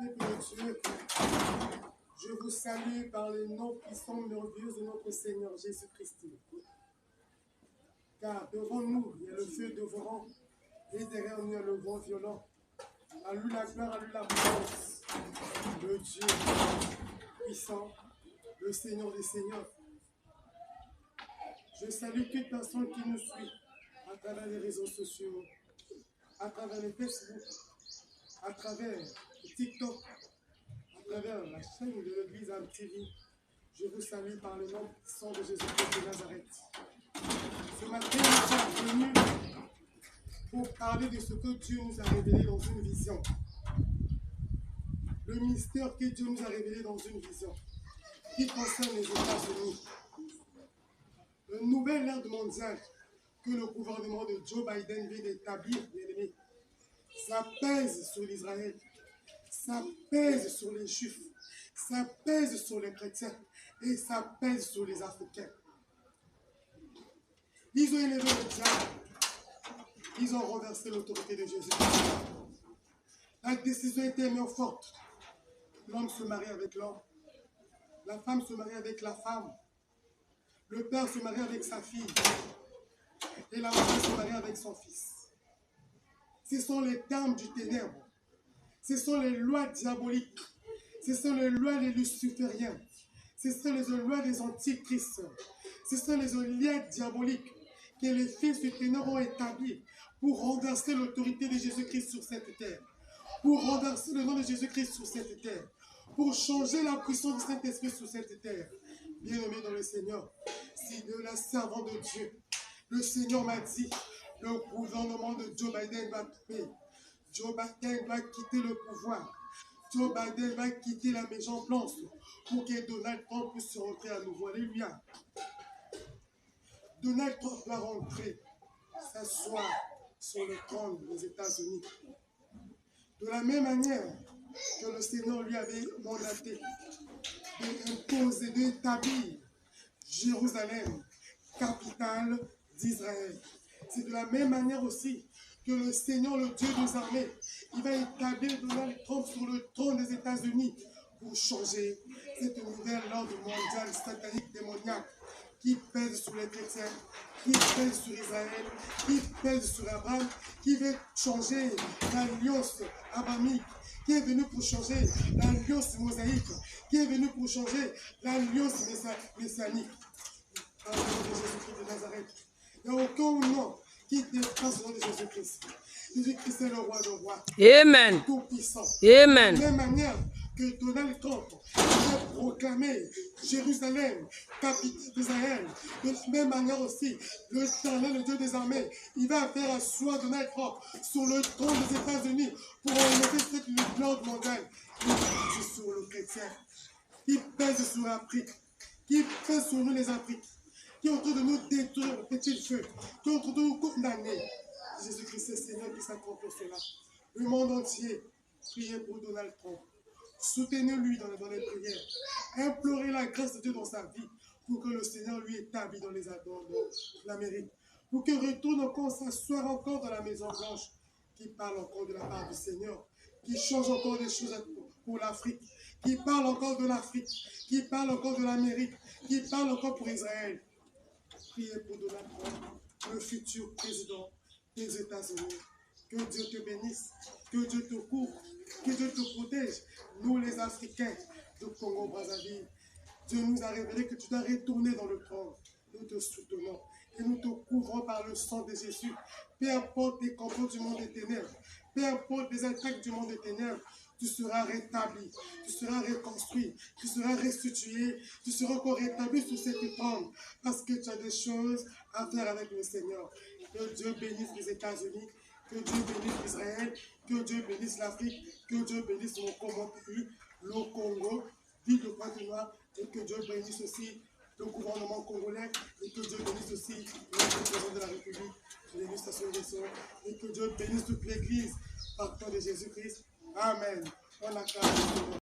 peuple de Dieu, je vous salue par le nom puissant merveilleux de notre Seigneur Jésus-Christ. Car devant nous, il y a le feu dévorant, et derrière nous, il y a le vent violent. À lui la gloire, à lui la puissance. Le Dieu puissant, le Seigneur des Seigneurs. Je salue toute personne qui nous suit à travers les réseaux sociaux, à travers les Facebook, à travers le TikTok, à travers la chaîne de l'église AMTV. Je vous salue par le nom puissant de Jésus-Christ de Nazareth. Ce matin, nous sommes venus pour parler de ce que Dieu nous a révélé dans une vision. Le mystère que Dieu nous a révélé dans une vision qui concerne les États-Unis. Le nouvel ordre mondial que le gouvernement de Joe Biden vient d'établir, bien aimé, ça pèse sur l'Israël, ça pèse sur les Juifs, ça pèse sur les chrétiens et ça pèse sur les Africains. Ils ont élevé le diable, ils ont renversé l'autorité de Jésus. La décision était tellement forte. L'homme se marie avec l'homme, la femme se marie avec la femme, le père se marie avec sa fille et la mère se marie avec son fils. Ce sont les termes du ténèbre, ce sont les lois diaboliques, ce sont les lois des lucifériens, ce sont les lois des antichrists, ce sont les lois diaboliques que les fils du ténèbre ont établies pour renverser l'autorité de Jésus-Christ sur cette terre, pour renverser le nom de Jésus-Christ sur cette terre, pour changer la puissance du Saint-Esprit sur cette terre. Bien-aimé dans le Seigneur, si de la servante de Dieu, le Seigneur m'a dit, le gouvernement de Joe Biden va tomber. Joe Biden va quitter le pouvoir. Joe Biden va quitter la Maison Blanche pour que Donald Trump puisse rentrer à nouveau. Alléluia. Donald Trump va rentrer, s'asseoir sur le trône des États-Unis. De la même manière que le Seigneur lui avait mandaté d'imposer, d'établir Jérusalem, capitale d'Israël. C'est de la même manière aussi que le Seigneur, le Dieu des armées, il va établir Donald Trump sur le trône des États-Unis pour changer cette nouvelle ordre mondial satanique démoniaque qui pèse sur les chrétiens, qui pèse sur Israël, qui pèse sur Abraham, qui veut changer l'alliance abrahamique, qui est venu pour changer l'alliance mosaïque, qui est venu pour changer l'alliance messianique. Par le nom de Jésus-Christ de Nazareth. Il n'y a aucun nom qui dépasse le nom de Jésus-Christ. Jésus-Christ est le roi des rois. Amen. Tout puissant. Amen. De la même manière que Donald Trump a proclamé Jérusalem, capitale d'Israël, de la même manière aussi, l'Éternel, le Dieu des armées, il va faire asseoir Donald Trump sur le trône des États-Unis pour enlever cette ordre mondiale qui pèse sur le chrétien, qui pèse sur l'Afrique, qui pèse sur nous les Africains, qui est en train de nous détruire le petit feu, qui est en train de nous condamner. Jésus-Christ est Seigneur qui s'accomplit pour cela. Le monde entier, priez pour Donald Trump. Soutenez-lui dans les prières. Implorez la grâce de Dieu dans sa vie pour que le Seigneur lui établisse dans l'Amérique. Pour qu'il retourne encore s'asseoir encore dans la Maison Blanche, qui parle encore de la part du Seigneur, qui change encore des choses pour l'Afrique, qui parle encore de l'Afrique, qui parle encore de l'Amérique, qui parle encore pour Israël. Priez pour Donald Trump, le futur président des États-Unis. Que Dieu te bénisse, que Dieu te couvre, que Dieu te protège. Nous les Africains de Congo-Brazzaville, Dieu nous a révélé que tu dois retourner dans le trône. Nous te soutenons et nous te couvrons par le sang de Jésus. Peu importe les complots du monde des ténèbres, peu importe les attaques du monde des ténèbres, tu seras rétabli, tu seras reconstruit, tu seras restitué, tu seras encore rétabli sur cette trône parce que tu as des choses à faire avec le Seigneur. Que Dieu bénisse les États-Unis, que Dieu bénisse Israël, que Dieu bénisse l'Afrique, que Dieu bénisse mon pays, le Congo, ville de Pointe-Noire, et que Dieu bénisse aussi le gouvernement congolais, et que Dieu bénisse aussi le président de la République, l'administration des sœurs, et que Dieu bénisse toute l'Église par le temps de Jésus-Christ. Amen. On acclame.